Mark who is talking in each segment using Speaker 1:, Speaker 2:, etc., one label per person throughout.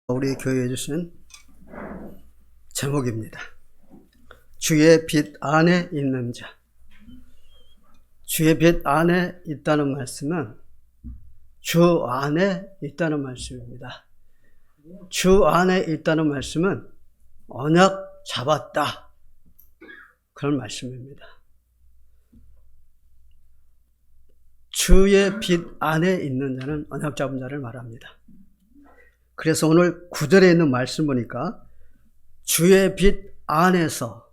Speaker 1: 우리 교회에 주신 제목입니다. 주의 빛 안에 있는 자. 주의 빛 안에 있다는 말씀은 주 안에 있다는 말씀입니다. 주 안에 있다는 말씀은 언약 잡았다, 그런 말씀입니다. 주의 빛 안에 있는 자는 언약 잡은 자를 말합니다. 그래서 오늘 9절에 있는 말씀 보니까 주의 빛 안에서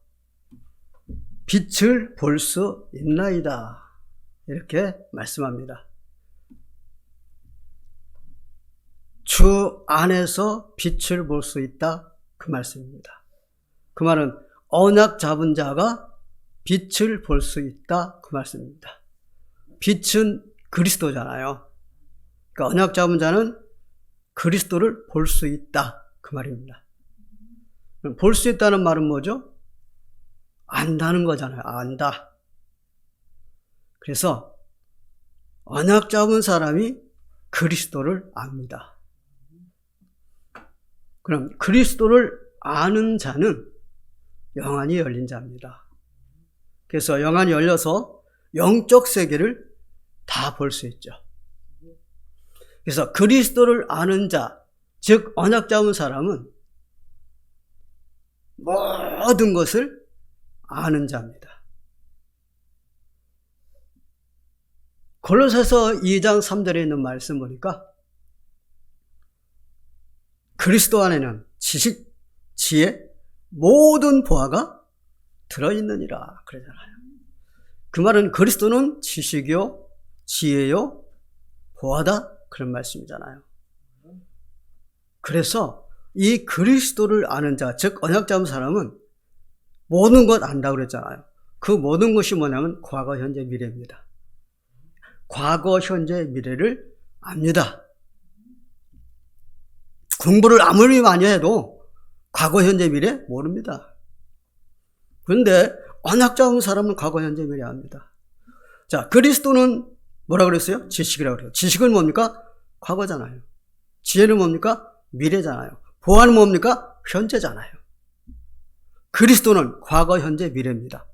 Speaker 1: 빛을 볼 수 있나이다, 이렇게 말씀합니다. 주 안에서 빛을 볼 수 있다, 그 말씀입니다. 그 말은 언약 잡은 자가 빛을 볼 수 있다, 그 말씀입니다. 빛은 그리스도잖아요. 그러니까 언약 잡은 자는 그리스도를 볼 수 있다, 그 말입니다. 볼 수 있다는 말은 뭐죠? 안다는 거잖아요. 안다. 그래서 언약 잡은 사람이 그리스도를 압니다. 그럼 그리스도를 아는 자는 영안이 열린 자입니다. 그래서 영안이 열려서 영적 세계를 다 볼 수 있죠. 그래서 그리스도를 아는 자, 즉 언약 잡은 사람은 모든 것을 아는 자입니다. 골로새서 2장 3절에 있는 말씀 보니까 그리스도 안에는 지식, 지혜, 모든 보화가 들어있느니라 그러잖아요. 그 말은 그리스도는 지식이요, 지혜요, 보화다, 그런 말씀이잖아요. 그래서 이 그리스도를 아는 자, 즉 언약 잡은 사람은 모든 것 안다고 그랬잖아요. 그 모든 것이 뭐냐면 과거, 현재, 미래입니다. 과거, 현재, 미래를 압니다. 공부를 아무리 많이 해도 과거, 현재, 미래 모릅니다. 그런데 언약 잡은 사람은 과거, 현재, 미래 압니다. 자, 그리스도는 뭐라 그랬어요? 지식이라고 그래요. 지식은 뭡니까? 과거잖아요. 지혜는 뭡니까? 미래잖아요. 보화는 뭡니까? 현재잖아요. 그리스도는 과거, 현재, 미래입니다.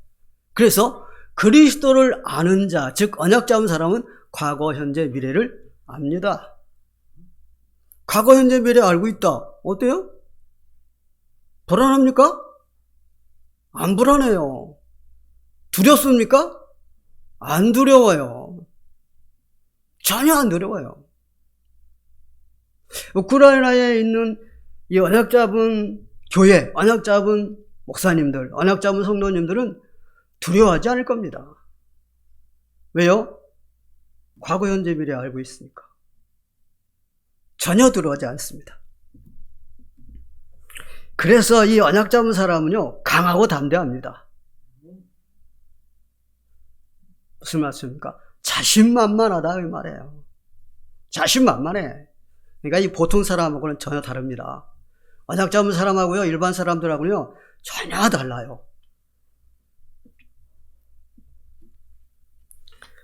Speaker 1: 그래서 그리스도를 아는 자, 즉 언약 잡은 사람은 과거, 현재, 미래를 압니다. 과거, 현재, 미래 알고 있다. 어때요? 불안합니까? 안 불안해요. 두렵습니까? 안 두려워요. 전혀 안 두려워요. 우크라이나에 있는 이 언약 잡은 교회, 언약 잡은 목사님들, 언약 잡은 성도님들은 두려워하지 않을 겁니다. 왜요? 과거, 현재, 미래 알고 있으니까. 전혀 두려워하지 않습니다. 그래서 이 언약 잡은 사람은요, 강하고 담대합니다. 무슨 말씀입니까? 자신만만하다, 이 말이에요. 자신만만해. 그러니까 이 보통 사람하고는 전혀 다릅니다. 언약 잡은 사람하고요, 일반 사람들하고요, 전혀 달라요.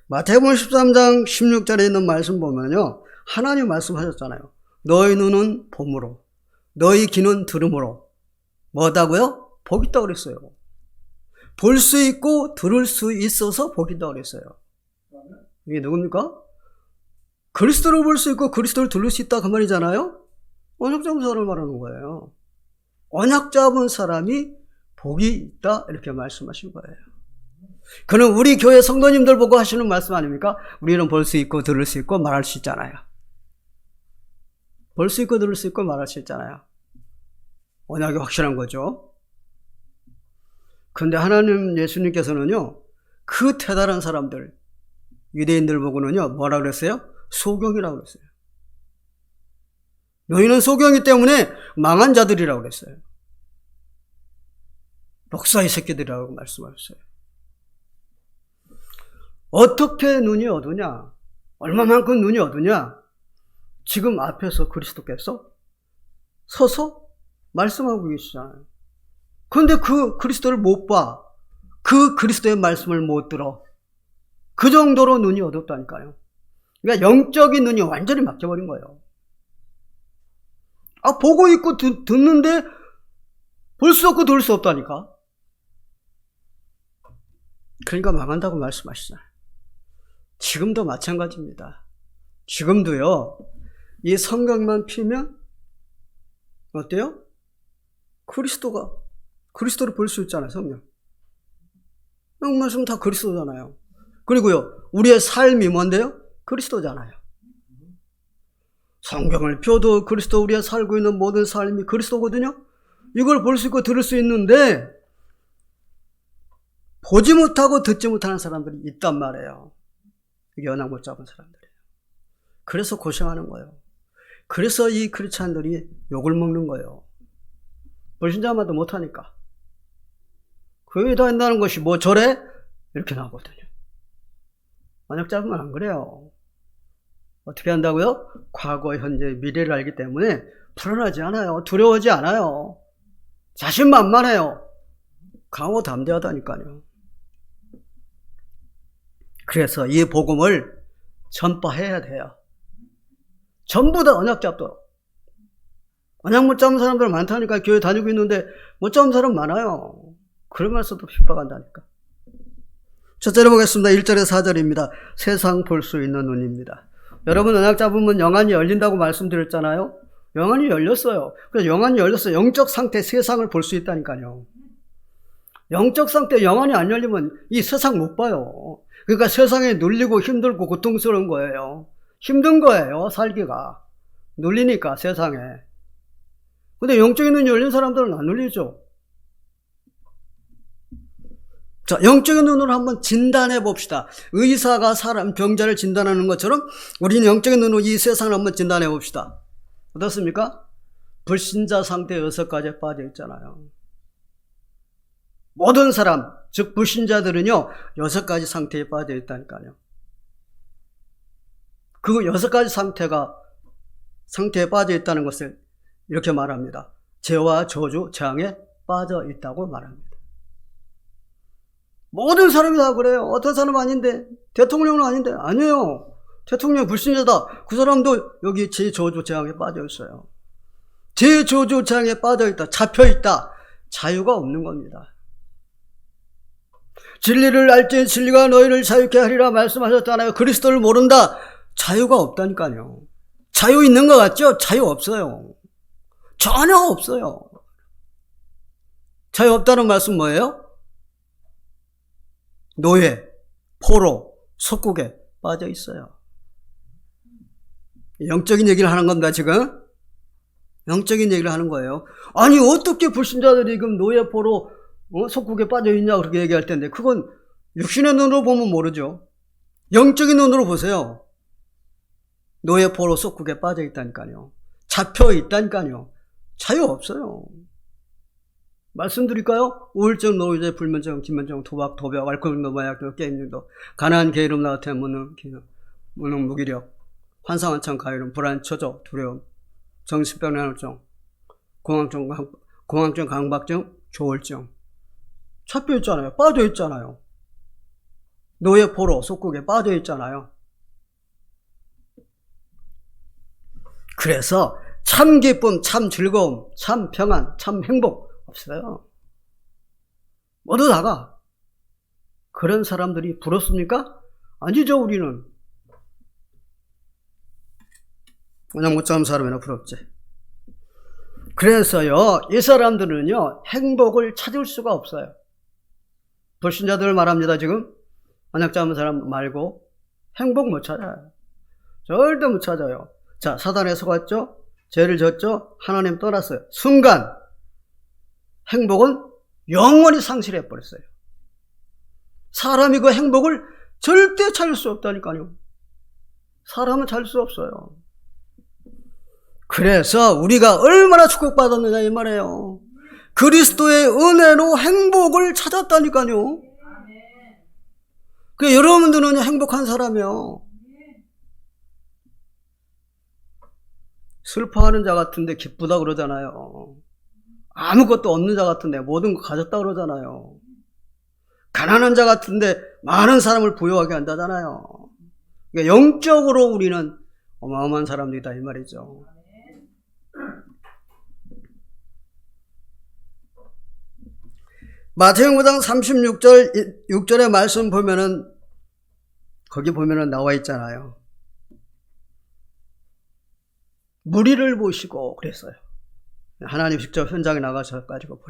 Speaker 1: 마태복음 13장 16절에 있는 말씀 보면요, 하나님 말씀하셨잖아요. 너희 눈은 봄으로, 너희 귀는 들음으로 뭐다고요? 복이 있다고 그랬어요. 볼 수 있고 들을 수 있어서 복이 있다고 그랬어요. 이게 누굽니까? 그리스도를 볼 수 있고 그리스도를 들을 수 있다, 그 말이잖아요. 언약 잡은 사람을 말하는 거예요. 언약 잡은 사람이 복이 있다, 이렇게 말씀하신 거예요. 그는 우리 교회 성도님들 보고 하시는 말씀 아닙니까? 우리는 볼 수 있고 들을 수 있고 말할 수 있잖아요. 볼 수 있고 들을 수 있고 말할 수 있잖아요. 언약이 확실한 거죠. 그런데 하나님, 예수님께서는요, 그 대단한 사람들, 유대인들 보고는요, 뭐라 그랬어요? 소경이라고 그랬어요. 너희는 소경이기 때문에 망한 자들이라고 그랬어요. 목사의 새끼들이라고 말씀하셨어요. 어떻게 눈이 어두냐? 얼마만큼 눈이 어두냐? 지금 앞에서 그리스도께서 서서 말씀하고 계시잖아요. 그런데 그 그리스도를 못 봐. 그 그리스도의 말씀을 못 들어. 그 정도로 눈이 어둡다니까요. 그러니까 영적인 눈이 완전히 막혀버린 거예요. 보고 있고 듣는데 볼 수 없고 들을 수 없다니까. 그러니까 망한다고 말씀하시잖아요. 지금도 마찬가지입니다. 지금도요, 이 성경만 피면 어때요? 그리스도를 볼 수 있잖아요, 성경. 성경 말씀 다 그리스도잖아요. 그리고요, 우리의 삶이 뭔데요? 그리스도잖아요. 성경을 펴도 그리스도, 우리가 살고 있는 모든 삶이 그리스도거든요. 이걸 볼 수 있고 들을 수 있는데 보지 못하고 듣지 못하는 사람들이 있단 말이에요. 연락 못 잡은 사람들이에요. 그래서 고생하는 거예요. 그래서 이 크리스찬들이 욕을 먹는 거예요. 불신자마도 못하니까. 교회 다닌다는 것이 뭐 저래? 이렇게 나오거든요. 만약 잡으면 안 그래요. 어떻게 한다고요? 과거, 현재, 미래를 알기 때문에 불안하지 않아요. 두려워하지 않아요. 자신만만해요. 강하고 담대하다니까요. 그래서 이 복음을 전파해야 돼요. 전부 다 언약 잡도록. 언약 못 잡은 사람들 많다니까. 교회 다니고 있는데 못 잡은 사람 많아요. 그러면서도 핍박한다니까. 첫째로 보겠습니다. 1절에서 4절입니다. 세상 볼 수 있는 눈입니다. 여러분 언약 잡으면 영안이 열린다고 말씀드렸잖아요. 영안이 열렸어요. 그래서 영안이 열렸어요. 영적 상태 세상을 볼 수 있다니까요. 영적 상태 영안이 안 열리면 이 세상 못 봐요. 그러니까 세상에 눌리고 힘들고 고통스러운 거예요. 힘든 거예요, 살기가. 눌리니까 세상에. 근데 영적인 눈이 열린 사람들은 안 눌리죠. 자, 영적인 눈으로 한번 진단해 봅시다. 의사가 사람, 병자를 진단하는 것처럼 우리는 영적인 눈으로 이 세상을 한번 진단해 봅시다. 어떻습니까? 불신자 상태 6가지에 빠져 있잖아요. 모든 사람, 즉 불신자들은요 6가지 상태에 빠져 있다니까요. 그 6가지 상태에 빠져 있다는 것을 이렇게 말합니다. 죄와 저주, 재앙에 빠져 있다고 말합니다. 모든 사람이 다 그래요. 어떤 사람 아닌데, 대통령은 아닌데, 아니에요. 대통령 불신자다. 그 사람도 여기 제 저주, 재앙에 빠져 있어요. 제 저주, 재앙에 빠져 있다. 잡혀 있다. 자유가 없는 겁니다. 진리를 알지 진리가 너희를 자유케 하리라 말씀하셨잖아요. 그리스도를 모른다. 자유가 없다니까요. 자유 있는 것 같죠? 자유 없어요. 전혀 없어요. 자유 없다는 말씀 뭐예요? 노예, 포로, 속국에 빠져 있어요. 영적인 얘기를 하는 겁니다, 지금. 영적인 얘기를 하는 거예요. 아니, 어떻게 불신자들이 지금 노예, 포로, 속국에 빠져 있냐, 그렇게 얘기할 텐데, 그건 육신의 눈으로 보면 모르죠. 영적인 눈으로 보세요. 노예, 포로, 속국에 빠져 있다니까요. 잡혀 있다니까요. 자유 없어요. 말씀드릴까요? 우울증, 노이제, 불면증, 기면증, 도박, 도벽, 알코올, 마약, 게임 중독, 가난, 게으름, 나태함, 무능, 무기력, 환상한창, 가열음, 불안, 초조, 두려움, 정신병, 난울증, 공황증, 강박증, 조울증. 잡혀 있잖아요. 빠져 있잖아요. 노예, 포로, 속국에 빠져 있잖아요. 그래서 참 기쁨, 참 즐거움, 참 평안, 참 행복 없어요. 모두 다가. 그런 사람들이 부럽습니까? 아니죠, 우리는. 그냥 못 잡은 사람이나 부럽지. 그래서요, 이 사람들은요, 행복을 찾을 수가 없어요. 불신자들 말합니다, 지금. 언약 잡은 사람 말고 행복 못 찾아요. 절대 못 찾아요. 자, 사단에 속았죠? 죄를 졌죠? 하나님 떠났어요. 순간 행복은 영원히 상실해버렸어요. 사람이 그 행복을 절대 찾을 수 없다니까요. 사람은 찾을 수 없어요. 그래서 우리가 얼마나 축복받았느냐 이 말이에요. 그리스도의 은혜로 행복을 찾았다니까요. 그 여러분들은 행복한 사람이요. 슬퍼하는 자 같은데 기쁘다 그러잖아요. 아무것도 없는 자 같은데 모든 거 가졌다 그러잖아요. 가난한 자 같은데 많은 사람을 부유하게 한다잖아요. 그러니까 영적으로 우리는 어마어마한 사람들이다 이 말이죠. 마태복음 5장 36절 6절의 말씀 보면은 거기 보면은 나와 있잖아요. 무리를 보시고 그랬어요. 하나님 직접 현장에 나가셔가지고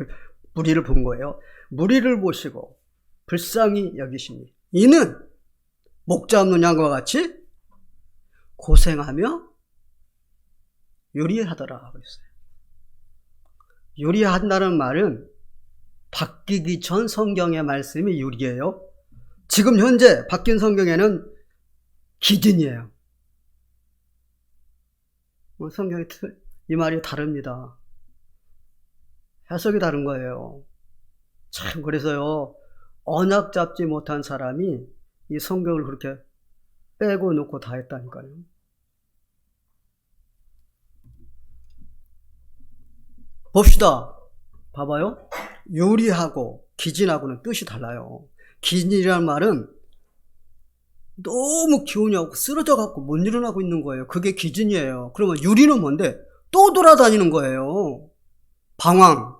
Speaker 1: 무리를 본 거예요. 무리를 보시고 불쌍히 여기시니 이는 목자 없는 양과 같이 고생하며 요리하더라 그랬어요. 요리한다는 말은 바뀌기 전 성경의 말씀이 요리예요. 지금 현재 바뀐 성경에는 기진이에요. 성경이 이 말이 다릅니다. 해석이 다른 거예요. 참 그래서요 언약 잡지 못한 사람이 이 성경을 그렇게 빼고 놓고 다 했다니까요. 봅시다. 봐봐요. 요리하고 기진하고는 뜻이 달라요. 기진이라는 말은 너무 기운이 없고 쓰러져 갖고 못 일어나고 있는 거예요. 그게 기진이에요. 그러면 요리는 뭔데? 또 돌아다니는 거예요. 방황.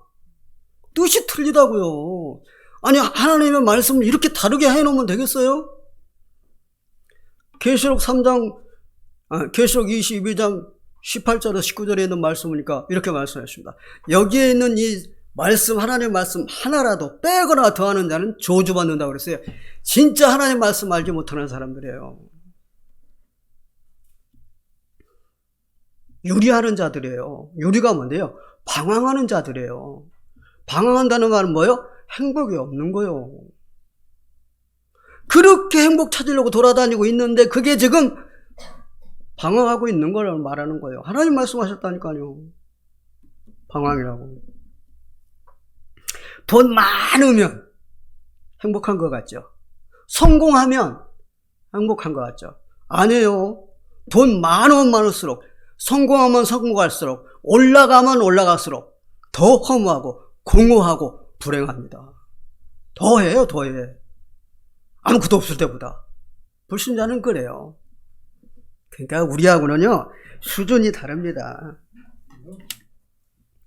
Speaker 1: 뜻이 틀리다고요. 아니 하나님의 말씀을 이렇게 다르게 해놓으면 되겠어요? 계시록 22장 18절에서 19절에 있는 말씀이니까 이렇게 말씀하십니다. 여기에 있는 이 말씀, 하나님의 말씀 하나라도 빼거나 더하는 자는 저주받는다고 그랬어요. 진짜 하나님의 말씀 알지 못하는 사람들이에요. 요리하는 자들이에요. 요리가 뭔데요? 방황하는 자들이에요. 방황한다는 말은 뭐예요? 행복이 없는 거예요. 그렇게 행복 찾으려고 돌아다니고 있는데 그게 지금 방황하고 있는 걸 말하는 거예요. 하나님 말씀하셨다니까요. 방황이라고. 돈 많으면 행복한 것 같죠? 성공하면 행복한 것 같죠? 아니에요. 돈 많으면 많을수록, 성공하면 성공할수록, 올라가면 올라갈수록 더 허무하고 공허하고 불행합니다. 더해요, 더해. 아무것도 없을 때보다. 불신자는 그래요. 그러니까 우리하고는요 수준이 다릅니다.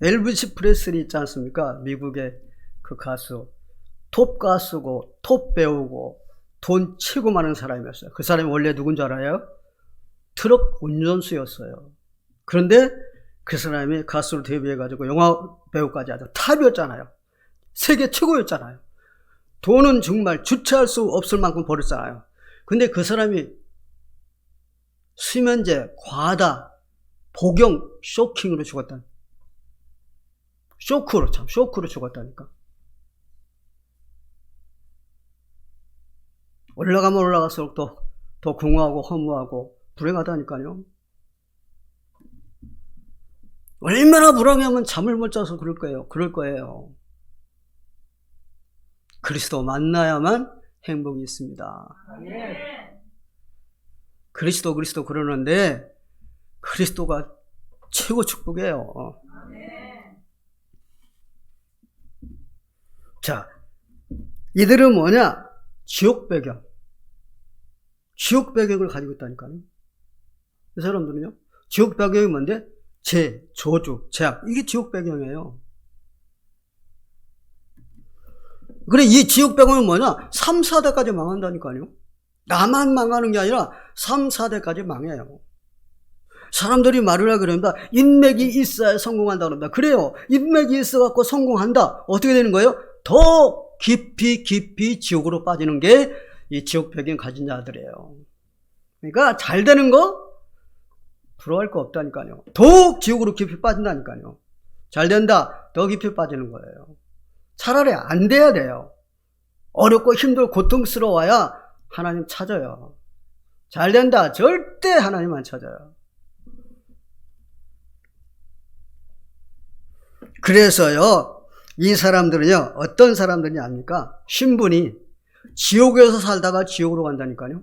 Speaker 1: 엘비스 프레슬리 있지 않습니까? 미국의 그 가수, 톱 가수고 톱 배우고 돈 치고 많은 사람이었어요. 그 사람이 원래 누군지 알아요? 트럭 운전수였어요. 그런데 그 사람이 가수로 데뷔해가지고 영화 배우까지 아주 탑이었잖아요. 세계 최고였잖아요. 돈은 정말 주체할 수 없을 만큼 벌었잖아요. 근데 그 사람이 수면제, 과다, 복용, 쇼킹으로 죽었다. 쇼크로 죽었다니까. 올라가면 올라갈수록 더 공허하고 허무하고 불행하다니까요. 얼마나 불행하면 잠을 못 자서 그럴 거예요. 그리스도 만나야만 행복이 있습니다. 그리스도 그러는데 그리스도가 최고 축복이에요. 자, 이들은 뭐냐? 지옥 배경을 가지고 있다니까요. 이 사람들은요, 지옥 배경이 뭔데? 저주, 죄악. 이게 지옥 배경이에요. 그래, 이 지옥 배경은 뭐냐? 3, 4대까지 망한다니까요. 나만 망하는 게 아니라 3, 4대까지 망해요. 사람들이 말을 하게 됩니다. 인맥이 있어야 성공한다 그럽니다. 그래요. 인맥이 있어갖고 성공한다. 어떻게 되는 거예요? 더 깊이 지옥으로 빠지는 게 이 지옥 배경 가진 자들이에요. 그러니까 잘 되는 거 부러워할 거 없다니까요. 더욱 지옥으로 깊이 빠진다니까요. 잘 된다. 더 깊이 빠지는 거예요. 차라리 안 돼야 돼요. 어렵고 힘들고 고통스러워야 하나님 찾아요. 잘 된다. 절대 하나님 안 찾아요. 그래서요, 이 사람들은요, 어떤 사람들이 아닙니까? 신분이 지옥에서 살다가 지옥으로 간다니까요.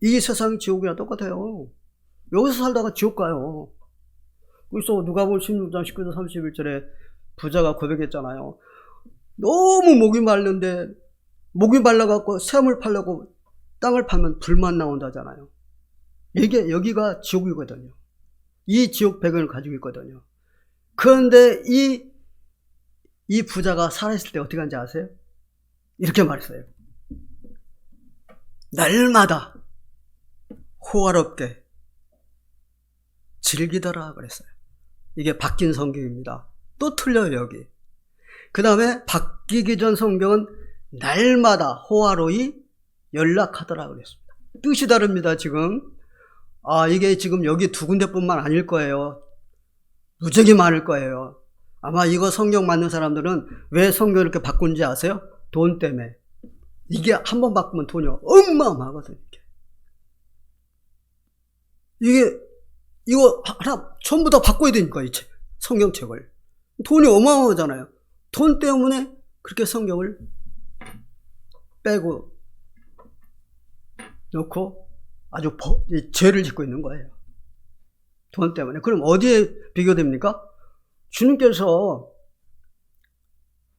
Speaker 1: 이 세상이 지옥이랑 똑같아요. 여기서 살다가 지옥 가요. 그래서 누가복음 16장 19절 31절에 부자가 고백했잖아요. 너무 목이 마른데 목이 말라갖고 샘을 팔려고 땅을 파면 불만 나온다잖아요. 여기가 지옥이거든요. 이 지옥 배경을 가지고 있거든요. 그런데 이 부자가 살아있을 때 어떻게 하는지 아세요? 이렇게 말했어요. 날마다 호화롭게 즐기더라 그랬어요. 이게 바뀐 성경입니다. 또 틀려요 여기. 그 다음에 바뀌기 전 성경은 날마다 호화로이 연락하더라 그랬습니다. 뜻이 다릅니다 지금. 이게 지금 여기 두 군데뿐만 아닐 거예요. 무지하게 많을 거예요. 아마 이거 성경 맞는 사람들은 왜 성경을 이렇게 바꾼지 아세요? 돈 때문에. 이게 한 번 바꾸면 돈이 어마어마하거든요. 이거 하나 전부 다 바꿔야 되니까 이 성경책을. 돈이 어마어마하잖아요. 돈 때문에 그렇게 성경을 빼고 놓고 아주 죄를 짓고 있는 거예요. 돈 때문에. 그럼 어디에 비교됩니까? 주님께서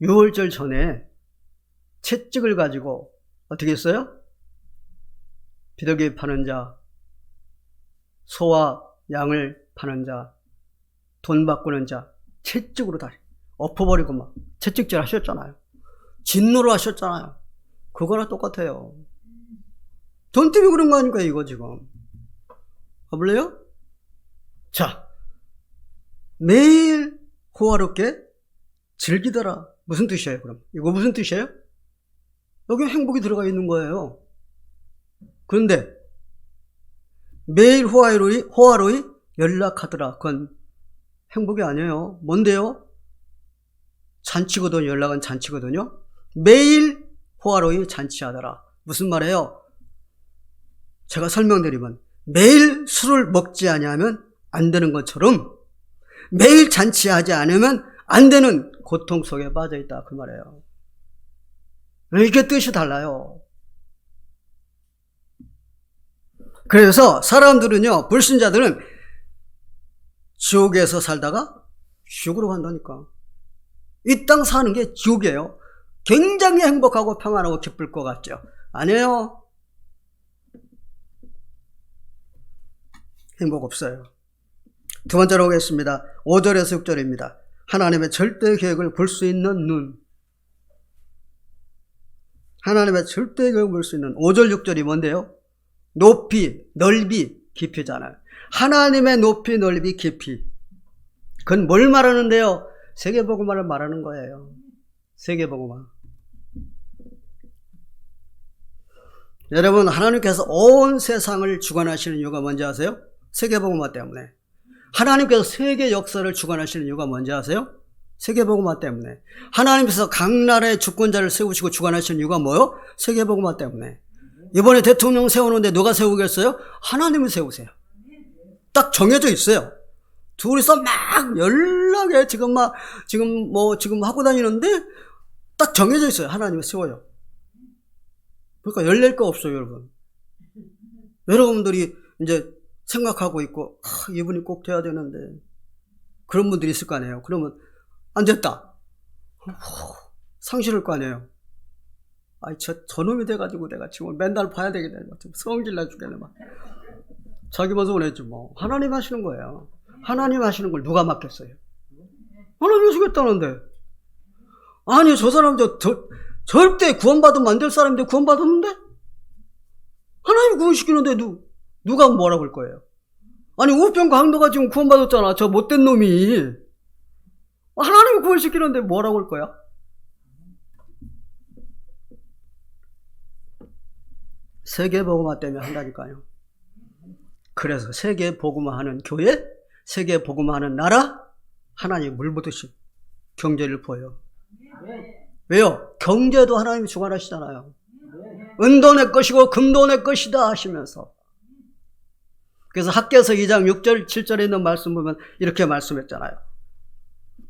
Speaker 1: 유월절 전에 채찍을 가지고 어떻게 했어요? 비둘기 파는 자, 소와 양을 파는 자, 돈 바꾸는 자, 채찍으로 다 엎어버리고 막 채찍질 하셨잖아요. 진노를 하셨잖아요. 그거랑 똑같아요. 돈 때문에 그런 거 아닙니까 이거 지금. 봐볼래요? 자, 매일 호화롭게 즐기더라. 무슨 뜻이에요 그럼? 이거 무슨 뜻이에요? 여기 행복이 들어가 있는 거예요. 그런데 매일 호화로이 연락하더라. 그건 행복이 아니에요. 뭔데요? 잔치거든요. 연락은 잔치거든요. 매일 호화로이 잔치하더라. 무슨 말이에요? 제가 설명드리면 매일 술을 먹지 아니하면 안 되는 것처럼 매일 잔치하지 않으면 안 되는 고통 속에 빠져 있다 그 말이에요. 이게 뜻이 달라요. 그래서 사람들은요, 불신자들은 지옥에서 살다가 지옥으로 간다니까. 이 땅 사는 게 지옥이에요. 굉장히 행복하고 평안하고 기쁠 것 같죠? 아니에요. 행복 없어요. 두 번째로 오겠습니다. 5절에서 6절입니다. 하나님의 절대 계획을 볼 수 있는 눈. 하나님의 절대 계획을 볼 수 있는 5절 6절이 뭔데요? 높이, 넓이, 깊이잖아요. 하나님의 높이, 넓이, 깊이. 그건 뭘 말하는데요? 세계복음화를 말하는 거예요. 세계복음화. 여러분, 하나님께서 온 세상을 주관하시는 이유가 뭔지 아세요? 세계복음화 때문에. 하나님께서 세계 역사를 주관하시는 이유가 뭔지 아세요? 세계복음화 때문에. 하나님께서 각 나라의 주권자를 세우시고 주관하시는 이유가 뭐요? 세계복음화 때문에. 이번에 대통령 세우는데 누가 세우겠어요? 하나님이 세우세요. 딱 정해져 있어요. 둘이서 막 연락해 지금 하고 다니는데 딱 정해져 있어요. 하나님이 세워요. 그러니까 열릴 거 없어요, 여러분. 여러분들이 이제 생각하고 있고, 이분이 꼭 돼야 되는데. 그런 분들이 있을 거 아니에요. 그러면 안 됐다. 상실할 거 아니에요. 저놈이 돼가지고 내가 지금 맨날 봐야 되겠네. 성질 나 죽겠네. 막. 자기 먼저 원했지 뭐. 하나님 하시는 거예요. 하나님 하시는 걸 누가 맡겠어요? 하나님 하시겠다는데. 아니, 저 사람 절대 구원받으면 안 될 사람인데 구원받았는데? 하나님 구원시키는데 누가 뭐라고 할 거예요? 아니, 우병 강도가 지금 구원받았잖아. 저 못된 놈이. 하나님이 구원시키는데 뭐라고 할 거야? 세계복음화 때문에 한다니까요. 그래서 세계복음화 하는 교회, 세계복음화 하는 나라, 하나님 물보듯이 경제를 부어요. 왜요? 경제도 하나님이 주관하시잖아요. 은도 내 것이고 금도 내 것이다 하시면서. 그래서 학개서 2장 6절 7절에 있는 말씀 보면 이렇게 말씀했잖아요.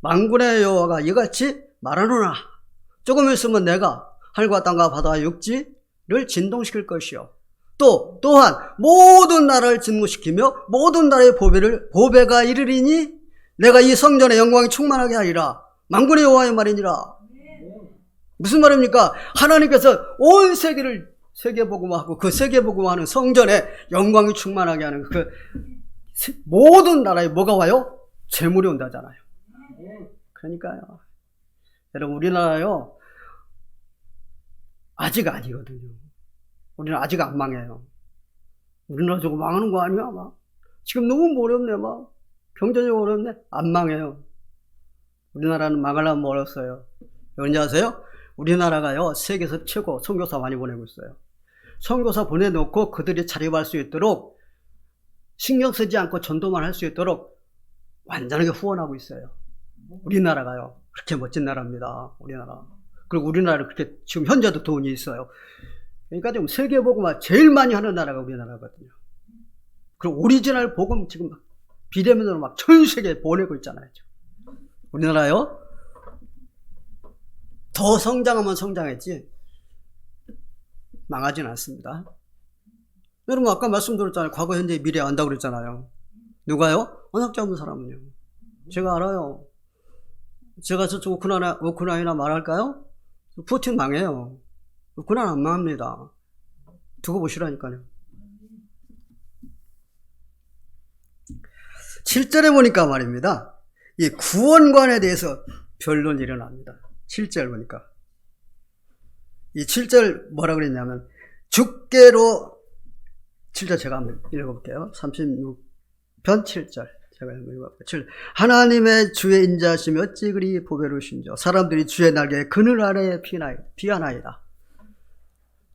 Speaker 1: 만군의 여호와가 이같이 말하노라. 조금 있으면 내가 하늘과 땅과 바다와 육지를 진동시킬 것이요. 또한 모든 나라를 진동시키며 모든 나라의 보배가 이르리니 내가 이 성전의 영광이 충만하게 하리라. 만군의 여호와의 말이니라. 무슨 말입니까? 하나님께서 온 세계를 세계복음화하고 그 세계복음화하는 성전에 영광이 충만하게 하는 그 모든 나라에 뭐가 와요? 재물이 온다잖아요. 그러니까요. 여러분, 우리나라요, 아직 아니거든요. 우리는 아직 안 망해요. 우리나라 저거 망하는 거 아니야? 막. 지금 너무 어렵네, 막. 경제적으로 어렵네? 안 망해요. 우리나라는 망하려면 멀었어요. 왠지 아세요? 우리나라가요, 세계에서 최고 선교사 많이 보내고 있어요. 선교사 보내놓고 그들이 자립할 수 있도록 신경 쓰지 않고 전도만 할 수 있도록 완전하게 후원하고 있어요. 우리나라가요. 그렇게 멋진 나라입니다. 우리나라. 그리고 우리나라는 그렇게 지금 현재도 돈이 있어요. 그러니까 지금 세계복음화 제일 많이 하는 나라가 우리나라거든요. 그리고 오리지널 복음 지금 비대면으로 막 전 세계에 보내고 있잖아요. 우리나라요. 더 성장하면 성장했지 망하진 않습니다. 여러분 아까 말씀드렸잖아요. 과거, 현재, 미래 안다고 그랬잖아요. 누가요? 언약자 없는 사람은요. 제가 알아요. 제가 저쪽 우크라이나 말할까요? 푸틴 망해요. 우크라이나 안 망합니다. 두고 보시라니까요. 7절에 보니까 말입니다. 이 구원관에 대해서 변론이 일어납니다. 7절 보니까. 이 7절 뭐라 그랬냐면, 주께로, 7절 제가 한번 읽어볼게요. 36편 7절. 제가 읽어볼게요. 하나님의 주의 인자하심이 어찌 그리 보배로우신저. 사람들이 주의 날개의 그늘 아래에 피하나이다.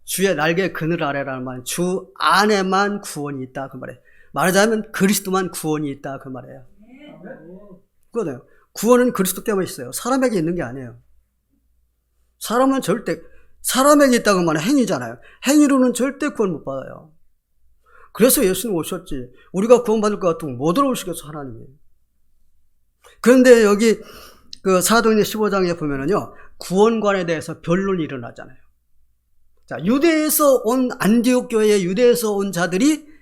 Speaker 1: 주의 날개의 그늘 아래라는 말은 주 안에만 구원이 있다. 그 말이에요. 말하자면 그리스도만 구원이 있다. 그 말이에요. 그거네요. 구원은 그리스도 때문에 있어요. 사람에게 있는 게 아니에요. 사람은 절대, 사람에게 있다고 말하면 행위잖아요. 행위로는 절대 구원 못 받아요. 그래서 예수님 오셨지. 우리가 구원받을 것 같으면 못 들어오시겠어, 하나님이. 그런데 여기 그 사도행전 15장에 보면은요, 구원관에 대해서 변론이 일어나잖아요. 자, 유대에서 온 안디옥 교회의 유대에서 온 자들이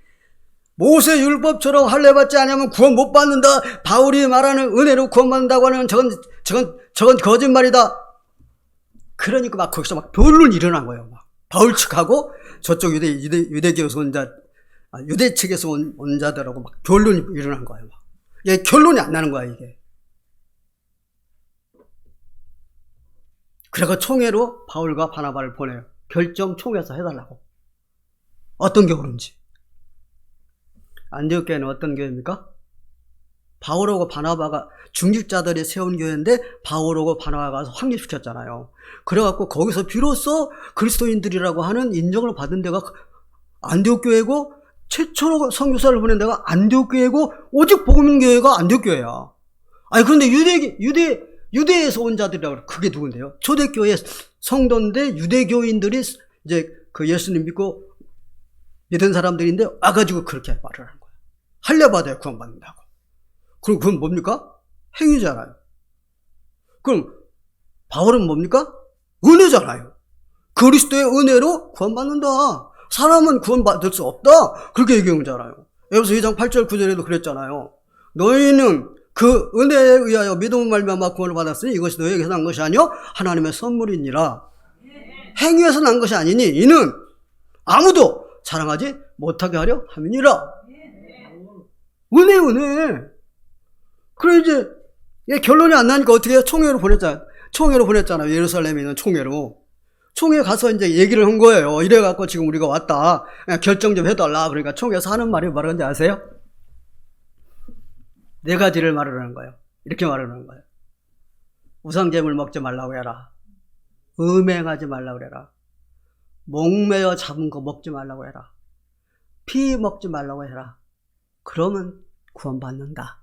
Speaker 1: 모세 율법처럼 할례받지 않으면 구원 못 받는다. 바울이 말하는 은혜로 구원받는다고 하는 저건 거짓말이다. 그러니까 막 거기서 막 변론이 일어난 거예요. 막 바울 측하고 저쪽 유대교에서 온 자, 유대 측에서 온 자들하고 막 변론이 일어난 거예요. 막. 이게 결론이 안 나는 거야, 이게. 그래서 총회로 바울과 바나바를 보내요. 결정 총회에서 해달라고. 어떤 교회인지. 안디옥 교회는 어떤 교회입니까? 바울하고 바나바가 중직자들이 세운 교회인데 바울하고 바나바가 가서 확립시켰잖아요. 그래갖고 거기서 비로소 그리스도인들이라고 하는 인정을 받은 데가 안디옥 교회고, 최초로 선교사를 보낸 데가 안디옥 교회고, 오직 복음인 교회가 안디옥 교회야. 아니 그런데 유대에서 온 자들이라고, 그게 누군데요? 초대교회 성도인데 유대교인들이 이제 그 예수님 믿은 사람들인데 와가지고 그렇게 말을 하는 거야. 할례받아야 구원받는다고. 그럼 그건 뭡니까? 행위잖아요. 그럼 바울은 뭡니까? 은혜잖아요. 그리스도의 은혜로 구원받는다. 사람은 구원받을 수 없다. 그렇게 얘기하잖아요. 에베소 2장 8절 9절에도 그랬잖아요. 너희는 그 은혜에 의하여 믿음을 말미암아 구원을 받았으니 이것이 너희에게서 난 것이 아니요 하나님의 선물이니라. 행위에서 난 것이 아니니 이는 아무도 자랑하지 못하게 하려 함이니라. 은혜. 그래 이제 결론이 안 나니까 어떻게 해요? 총회로 보냈잖아요. 예루살렘에 있는 총회로. 총회 가서 이제 얘기를 한 거예요. 이래갖고 지금 우리가 왔다. 결정 좀 해달라. 그러니까 총회에서 하는 말이 뭐라는지 아세요? 4가지를 말을 하는 거예요. 이렇게 말을 하는 거예요. 우상제물 먹지 말라고 해라. 음행하지 말라고 해라. 목매어 잡은 거 먹지 말라고 해라. 피 먹지 말라고 해라. 그러면 구원받는다.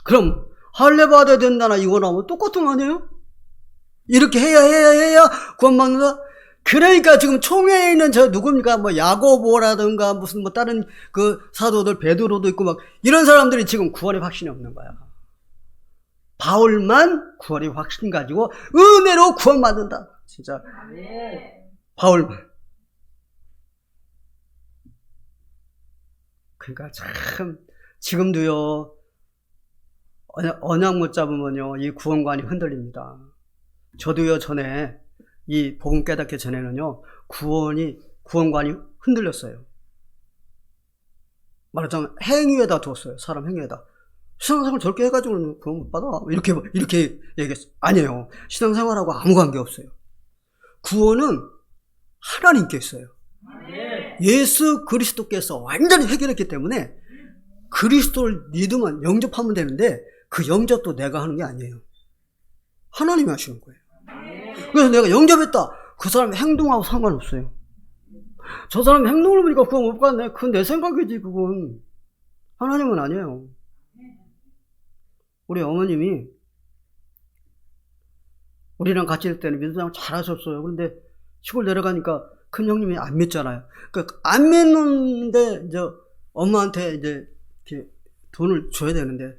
Speaker 1: 그럼 할례받아야 된다나 이거 나오면 똑같은 거 아니에요? 이렇게 해야 구원받는다? 그러니까 지금 총회에 있는 저 누굽니까? 뭐 야고보라든가 무슨 뭐 다른 그 사도들 베드로도 있고 막 이런 사람들이 지금 구원의 확신이 없는 거야. 바울만 구원의 확신 가지고 은혜로 구원받는다. 진짜. 바울만. 그러니까 참 지금도요. 언약 못 잡으면요, 이 구원관이 흔들립니다. 저도요, 전에 이 복음 깨닫기 전에는요, 구원관이 흔들렸어요. 말하자면 행위에다 두었어요. 사람 행위에다. 신앙생활 저렇게 해가지고는 구원 못 받아. 이렇게 얘기했어요. 아니에요. 신앙생활하고 아무 관계 없어요. 구원은 하나님께 있어요. 예수 그리스도께서 완전히 해결했기 때문에 그리스도를 믿으면 영접하면 되는데 그 영접도 내가 하는 게 아니에요. 하나님이 하시는 거예요. 그래서 내가 영접했다. 그 사람 행동하고 상관없어요. 저 사람 행동을 보니까 구원 못 받네. 그건 내 생각이지, 그건. 하나님은 아니에요. 우리 어머님이 우리랑 같이 있을 때는 믿음생활 잘하셨어요. 그런데 시골 내려가니까 큰 형님이 안 믿잖아요. 그러니까 안 믿는데 이제 엄마한테 이제 이렇게 돈을 줘야 되는데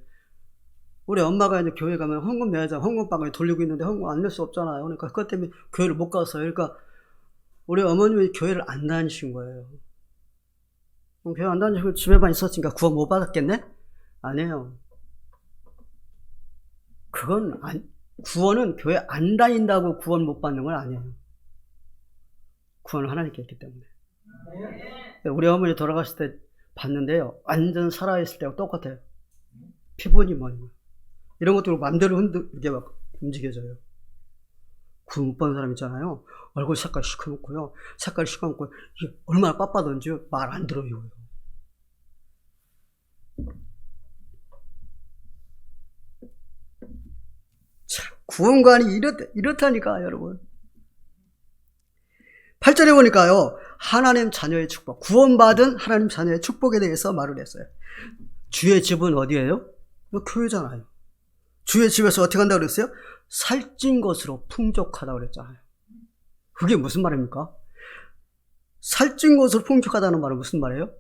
Speaker 1: 우리 엄마가 이제 교회 가면 헌금 내자, 헌금방에 돌리고 있는데 헌금 안 낼 수 없잖아요. 그러니까 그것 때문에 교회를 못 갔어요. 그러니까 우리 어머님이 교회를 안 다니신 거예요. 교회 안 다니시고 집에만 있었으니까 구원 못 받았겠네? 아니에요. 구원은 교회 안 다닌다고 구원 못 받는 건 아니에요. 구원은 하나님께 있기 때문에. 우리 어머니 돌아가실 때 봤는데요, 완전 살아있을 때하고 똑같아요. 피부니 뭐니. 이런 것도 마음대로 이렇게 막 움직여져요. 구원 못 받는 사람 있잖아요. 얼굴 색깔 시커멓고요. 색깔이 시커멓고, 이게 얼마나 빳빳한지 말 안 들어요. 참, 구원관이 이렇다니까, 여러분. 8절에 보니까요, 하나님 자녀의 축복, 구원받은 하나님 자녀의 축복에 대해서 말을 했어요. 주의 집은 어디예요? 교회잖아요. 주의 집에서 어떻게 한다고 그랬어요? 살찐 것으로 풍족하다고 그랬잖아요. 그게 무슨 말입니까? 살찐 것으로 풍족하다는 말은 무슨 말이에요?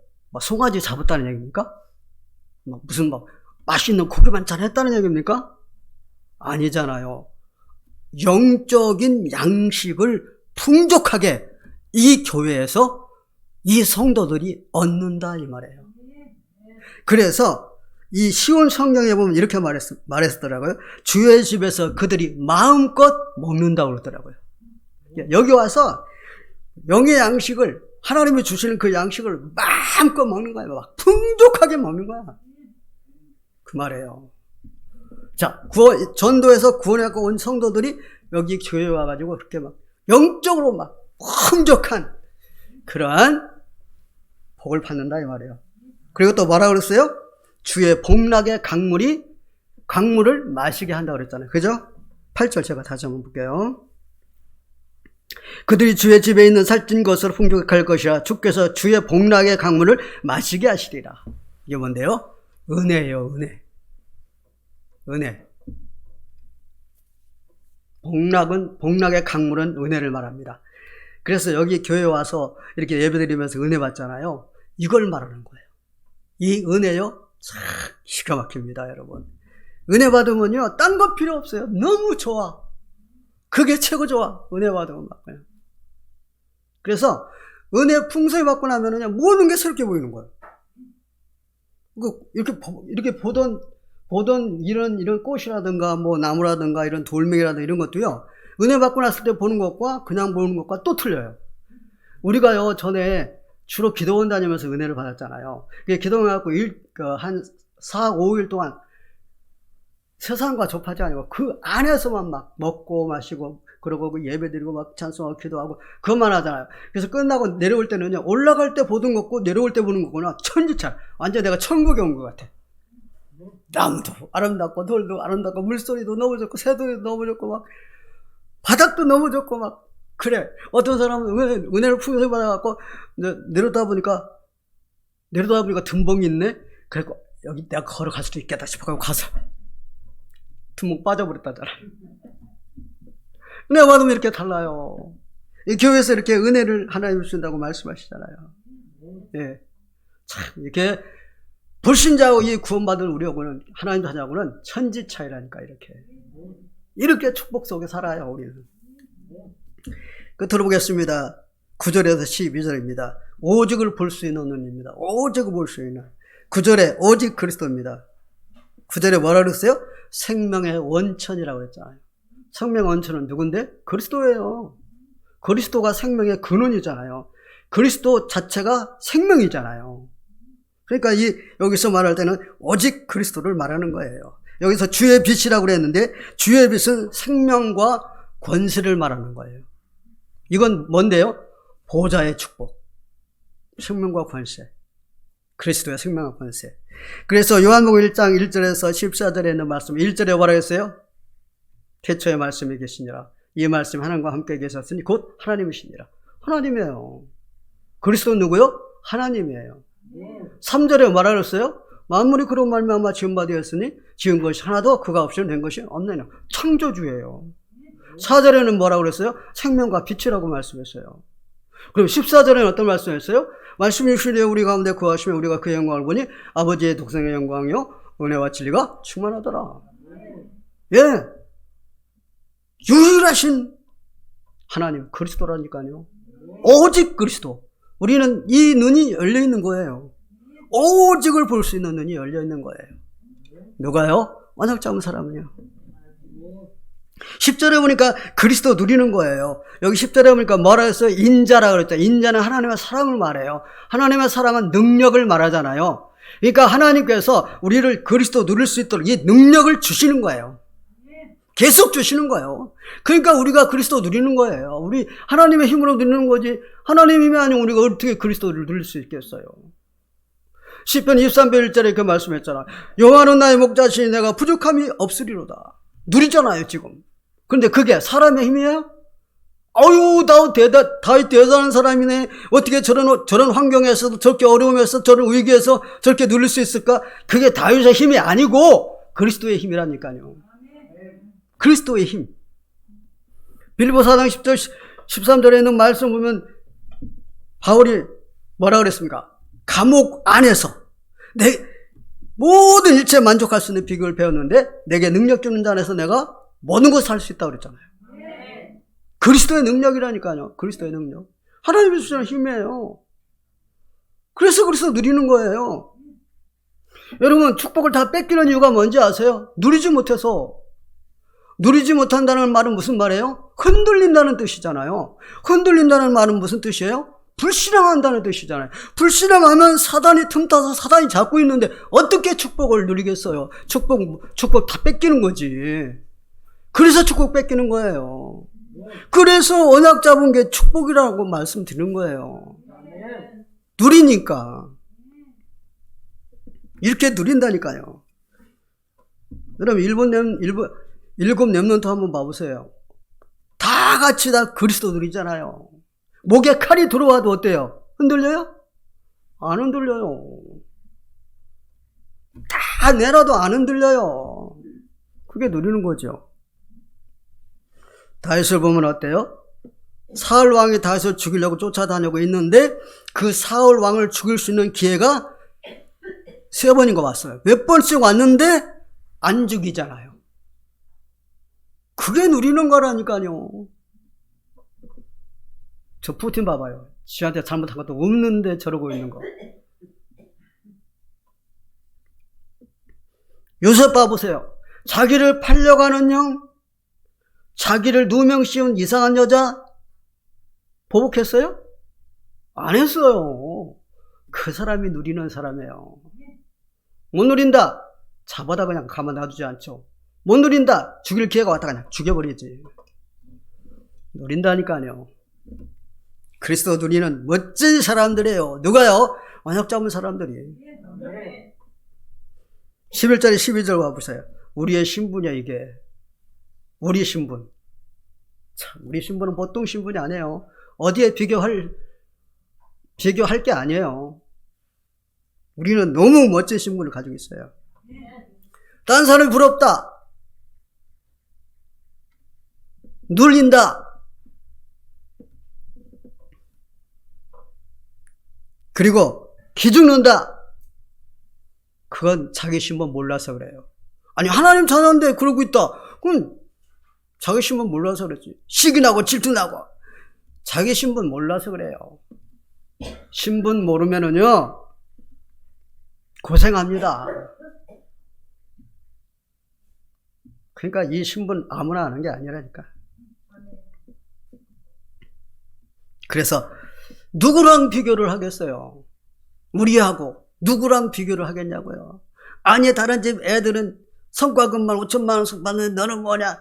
Speaker 1: 송아지 잡았다는 얘기입니까? 무슨 맛있는 고기만 잘 했다는 얘기입니까? 아니잖아요. 영적인 양식을 풍족하게 이 교회에서 이 성도들이 얻는다 이 말이에요. 그래서 이 시온 성경에 보면 이렇게 말했더라고요. 주의 집에서 그들이 마음껏 먹는다고 그러더라고요. 여기 와서 영의 양식을, 하나님이 주시는 그 양식을 마음껏 먹는 거예요. 막 풍족하게 먹는 거야. 그 말이에요. 자, 전도에서 구원해갖고 온 성도들이 여기 교회에 와가지고 그렇게 막 영적으로 막 풍족한 그러한 복을 받는다 이 말이에요. 그리고 또 뭐라 그랬어요? 주의 복락의 강물을 마시게 한다고 그랬잖아요. 그죠? 8절 제가 다시 한번 볼게요. 그들이 주의 집에 있는 살찐 것으로 풍족할 것이라 주께서 주의 복락의 강물을 마시게 하시리라. 이게 뭔데요? 은혜예요, 은혜. 은혜. 복락의 강물은 은혜를 말합니다. 그래서 여기 교회 와서 이렇게 예배드리면서 은혜 받잖아요. 이걸 말하는 거예요. 이 은혜요, 참 기가 막힙니다, 여러분. 은혜 받으면요, 딴 거 필요 없어요. 너무 좋아. 그게 최고 좋아. 은혜 받으면 막 그냥. 그래서 은혜 풍성히 받고 나면은 그냥 모든 게 새롭게 보이는 거예요. 이렇게 보던 이런 꽃이라든가 나무라든가 이런 돌멩이라든가 이런 것도요, 은혜 받고 났을 때 보는 것과 그냥 보는 것과 또 틀려요. 우리가요, 전에 주로 기도원 다니면서 은혜를 받았잖아요. 기도원해갖고 한 4, 5일 동안 세상과 접하지 않고 그 안에서만 막 먹고 마시고 그러고 예배 드리고 막 찬송하고 기도하고 그것만 하잖아요. 그래서 끝나고 내려올 때는요, 올라갈 때 보던 것고 내려올 때 보는 거구나. 천지차. 완전 내가 천국에 온 것 같아. 나무도 아름답고 돌도 아름답고 물소리도 너무 좋고 새소리도 너무 좋고 막 바닥도 너무 좋고 막 그래. 어떤 사람은 은혜를 풍성히 받아갖고 내려다 보니까 둔봉이 있네. 그래서 여기 내가 걸어갈 수도 있겠다 싶어가지고 가서 둔봉 빠져버렸다잖아. 은혜 받으면 이렇게 달라요. 이 교회에서 이렇게 은혜를 하나님 주신다고 말씀하시잖아요. 예. 참 이렇게 불신자하고 이 구원받은 우리하고는 하나님 자녀하고는 천지 차이라니까 이렇게 축복 속에 살아요 우리는. 들어보겠습니다. 9절에서 12절입니다. 오직을 볼 수 있는 눈입니다. 오직을 볼 수 있는. 9절에 오직 그리스도입니다. 9절에 뭐라 그랬어요? 생명의 원천이라고 그랬잖아요. 생명의 원천은 누군데? 그리스도예요. 그리스도가 생명의 근원이잖아요. 그리스도 자체가 생명이잖아요. 그러니까 여기서 말할 때는 오직 그리스도를 말하는 거예요. 여기서 주의 빛이라고 그랬는데 주의 빛은 생명과 권세를 말하는 거예요. 이건 뭔데요? 보좌의 축복. 생명과 권세. 그리스도의 생명과 권세. 그래서 요한복음 1장 1절에서 14절에 있는 말씀, 1절에 뭐라 했어요? 태초에 말씀이 계시니라. 이 말씀 하나님과 함께 계셨으니 곧 하나님이시니라. 하나님이에요. 그리스도는 누구요? 하나님이에요. 3절에 뭐라 그랬어요? 만물이 그로 말미암아 지은 바 되었으니 지은 것이 하나도 그가 없이는 된 것이 없느냐. 창조주예요. 4절에는 뭐라고 그랬어요? 생명과 빛이라고 말씀했어요. 그럼 14절에는 어떤 말씀했어요? 말씀이 주시되 우리 가운데 거하시며 우리가 그의 영광을 보니 아버지의 독생의 영광이요 은혜와 진리가 충만하더라. 예, 유일하신 하나님 그리스도라니까요. 오직 그리스도. 우리는 이 눈이 열려 있는 거예요. 오직을 볼 수 있는 눈이 열려 있는 거예요. 누가요? 언약 잡은 사람은요. 10절에 보니까 그리스도 누리는 거예요. 여기 10절에 보니까 뭐라 했어요? 인자라 그랬죠. 인자는 하나님의 사랑을 말해요. 하나님의 사랑은 능력을 말하잖아요. 그러니까 하나님께서 우리를 그리스도 누릴 수 있도록 이 능력을 주시는 거예요. 계속 주시는 거예요. 그러니까 우리가 그리스도 누리는 거예요. 우리 하나님의 힘으로 누리는 거지. 하나님의 힘이 아니면 우리가 어떻게 그리스도를 누릴 수 있겠어요? 시편 23편 1절에 그 말씀했잖아. 여호와는 나의 목자시니 내가 부족함이 없으리로다. 누리잖아요 지금. 그런데 그게 사람의 힘이에요? 아유 다윗 대단한 사람이네. 어떻게 저런 환경에서도 저렇게 어려움에서 저런 위기에서 저렇게 누릴 수 있을까? 그게 다윗의 힘이 아니고 그리스도의 힘이라니까요. 그리스도의 힘. 빌립보 4장 10절 13절에 있는 말씀 보면 바울이 뭐라 그랬습니까? 감옥 안에서 내 모든 일체에 만족할 수 있는 비결을 배웠는데 내게 능력 주는 자 안에서 내가 모든 것을 할 수 있다고 그랬잖아요. 그리스도의 능력이라니까요. 그리스도의 능력. 하나님이 주시는 힘이에요. 그래서 그리스도 누리는 거예요. 여러분 축복을 다 뺏기는 이유가 뭔지 아세요? 누리지 못해서. 누리지 못한다는 말은 무슨 말이에요? 흔들린다는 뜻이잖아요. 흔들린다는 말은 무슨 뜻이에요? 불신앙한다는 뜻이잖아요. 불신앙하면 사단이 틈타서 사단이 잡고 있는데 어떻게 축복을 누리겠어요? 축복 다 뺏기는 거지. 그래서 축복 뺏기는 거예요. 그래서 언약 잡은 게 축복이라고 말씀드리는 거예요. 누리니까. 이렇게 누린다니까요. 여러분 일곱 렘넌트 한번 봐보세요. 다 같이 다 그리스도 누리잖아요. 목에 칼이 들어와도 어때요? 흔들려요? 안 흔들려요. 다 내놔도 안 흔들려요. 그게 누리는 거죠. 다윗을 보면 어때요? 사울 왕이 다윗을 죽이려고 쫓아다니고 있는데 그 사울 왕을 죽일 수 있는 기회가 3번인가 왔어요. 몇 번씩 왔는데 안 죽이잖아요. 그게 누리는 거라니까요. 저 푸틴 봐봐요. 지한테 잘못한 것도 없는데 저러고 있는 거. 요셉 봐보세요. 자기를 팔려가는 형, 자기를 누명 씌운 이상한 여자 보복했어요? 안 했어요. 그 사람이 누리는 사람이에요. 못 누린다. 잡아다 그냥 가만 놔두지 않죠. 못 누린다. 죽일 기회가 왔다 그냥 죽여버리지. 누린다니까요. 그리스도 누리는 멋진 사람들이에요. 누가요? 언약 잡은 사람들이. 11절에 12절 와보세요. 우리의 신분이야 이게. 우리 신분. 참, 우리 신분은 보통 신분이 아니에요. 어디에 비교할 게 아니에요. 우리는 너무 멋진 신분을 가지고 있어요. 딴 사람이 부럽다. 눌린다. 그리고 기죽는다. 그건 자기 신분 몰라서 그래요. 아니 하나님 자녀인데 그러고 있다. 그럼 자기 신분 몰라서 그랬지. 시기 나고 질투 나고. 자기 신분 몰라서 그래요. 신분 모르면은요 고생합니다. 그러니까 이 신분 아무나 하는 게 아니라니까. 그래서 누구랑 비교를 하겠어요? 우리하고 누구랑 비교를 하겠냐고요. 아니, 다른 집 애들은 성과급만 5천만 원씩 받는데 너는 뭐냐?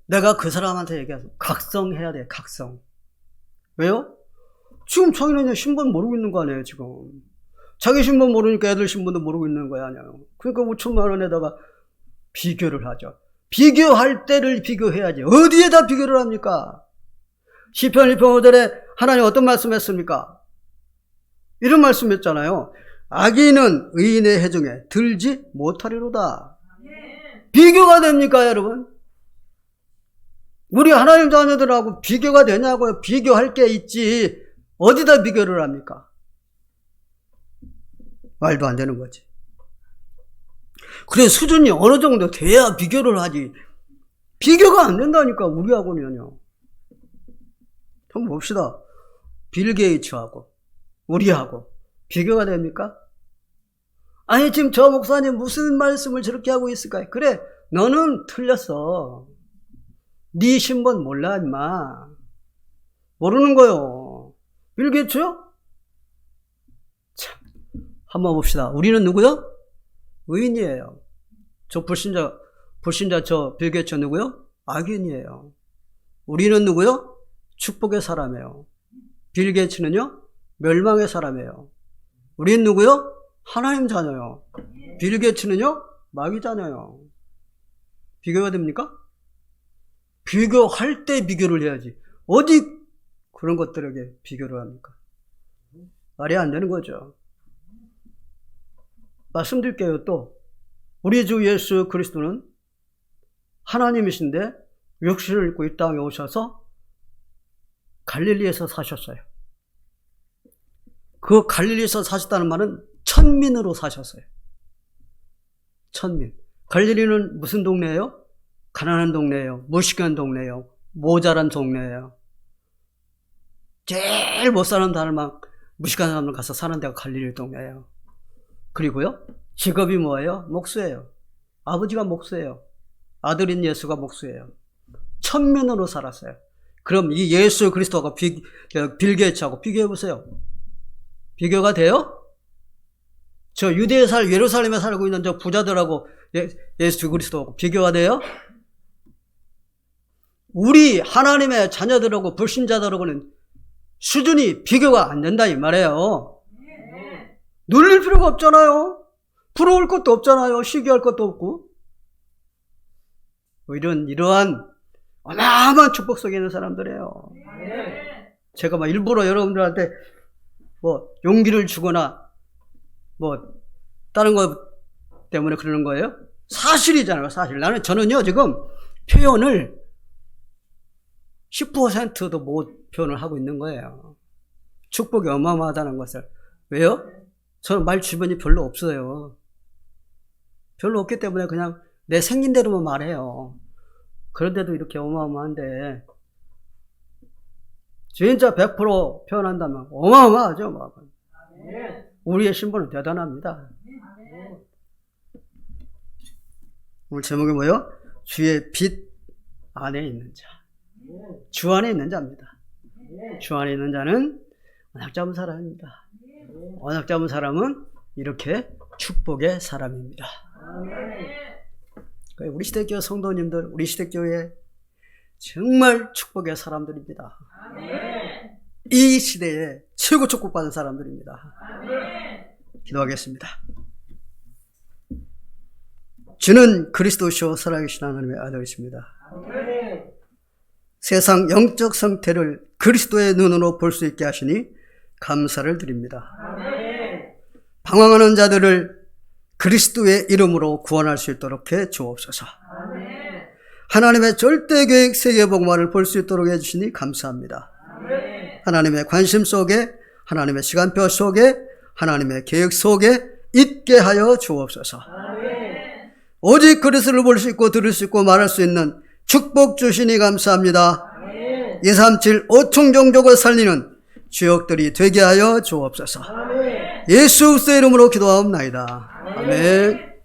Speaker 1: 내가 그 사람한테 얘기해서 각성해야 돼. 각성. 왜요? 지금 자기는 신분 모르고 있는 거 아니에요. 지금 자기 신분 모르니까 애들 신분도 모르고 있는 거야. 아니에요. 그러니까 5천만 원에다가 비교를 하죠. 비교할 때를 비교해야지. 어디에다 비교를 합니까? 시편 1편 5절에 하나님 어떤 말씀했습니까? 이런 말씀했잖아요. 악인은 의인의 해중에 들지 못하리로다. 비교가 됩니까, 여러분? 우리 하나님 자녀들하고 비교가 되냐고요? 비교할 게 있지. 어디다 비교를 합니까? 말도 안 되는 거지. 그래, 수준이 어느 정도 돼야 비교를 하지. 비교가 안 된다니까, 우리하고는요. 한번 봅시다. 빌 게이츠하고 우리하고 비교가 됩니까? 아니, 지금 저 목사님 무슨 말씀을 저렇게 하고 있을까요? 그래, 너는 틀렸어. 네 신분 몰라, 임마. 모르는 거요. 빌 게이츠요? 참, 한번 봅시다. 우리는 누구요? 의인이에요. 저 불신자 저 빌 게이츠 누구요? 악인이에요. 우리는 누구요? 축복의 사람이에요. 빌 게이츠는요? 멸망의 사람이에요. 우린 누구요? 하나님 자녀요. 빌 게이츠는요? 마귀 자녀요. 비교가 됩니까? 비교할 때 비교를 해야지. 어디 그런 것들에게 비교를 합니까? 말이 안 되는 거죠. 말씀드릴게요. 또 우리 주 예수 그리스도는 하나님이신데 육신을 입고 이 땅에 오셔서 갈릴리에서 사셨어요. 그 갈릴리에서 사셨다는 말은 천민으로 사셨어요. 천민. 갈릴리는 무슨 동네예요? 가난한 동네예요. 무식한 동네예요. 모자란 동네예요. 제일 못 사는 사람만 무식한 사람들 가서 사는 데가 갈릴리 동네예요. 그리고요, 직업이 뭐예요? 목수예요. 아버지가 목수예요. 아들인 예수가 목수예요. 천민으로 살았어요. 그럼 이 예수 그리스도가 빌 게이츠하고 비교해보세요. 비교가 돼요? 저 유대에 예루살렘에 살고 있는 저 부자들하고 예수 그리스도하고 비교가 돼요? 우리 하나님의 자녀들하고 불신자들하고는 수준이 비교가 안 된다 이 말이에요. 놀릴 필요가 없잖아요. 부러울 것도 없잖아요. 시기할 것도 없고. 이러한 어마어마한 축복 속에 있는 사람들이에요. 제가 막 일부러 여러분들한테 뭐 용기를 주거나 뭐 다른 것 때문에 그러는 거예요? 사실이잖아요. 사실. 저는요 지금 표현을 10%도 못 표현을 하고 있는 거예요. 축복이 어마어마하다는 것을. 왜요? 저는 말 주변이 별로 없어요. 별로 없기 때문에 그냥 내 생긴 대로만 말해요. 그런데도 이렇게 어마어마한데 진짜 100% 표현한다면 어마어마하죠. 우리의 신분은 대단합니다. 오늘 제목이 뭐예요? 주의 빛 안에 있는 자. 주 안에 있는 자입니다. 주 안에 있는 자는 언약 잡은 사람입니다. 언약 잡은 사람은 이렇게 축복의 사람입니다. 우리 시대교회 성도님들, 우리 시대교회 정말 축복의 사람들입니다. 이 시대에 최고 축복받은 사람들입니다. 기도하겠습니다. 주는 그리스도시요 살아계신 하나님의 아들이십니다. 세상 영적 상태를 그리스도의 눈으로 볼 수 있게 하시니 감사를 드립니다. 방황하는 자들을 그리스도의 이름으로 구원할 수 있도록 해 주옵소서. 하나님의 절대 계획 세계복음화를 볼 수 있도록 해주시니 감사합니다. 하나님의 관심 속에, 하나님의 시간표 속에, 하나님의 계획 속에 있게 하여 주옵소서. 오직 그리스도를 볼 수 있고 들을 수 있고 말할 수 있는 축복 주시니 감사합니다. 237 5총종족을 살리는 주역들이 되게 하여 주옵소서. 예수 그리스도의 이름으로 기도하옵나이다. 아멘.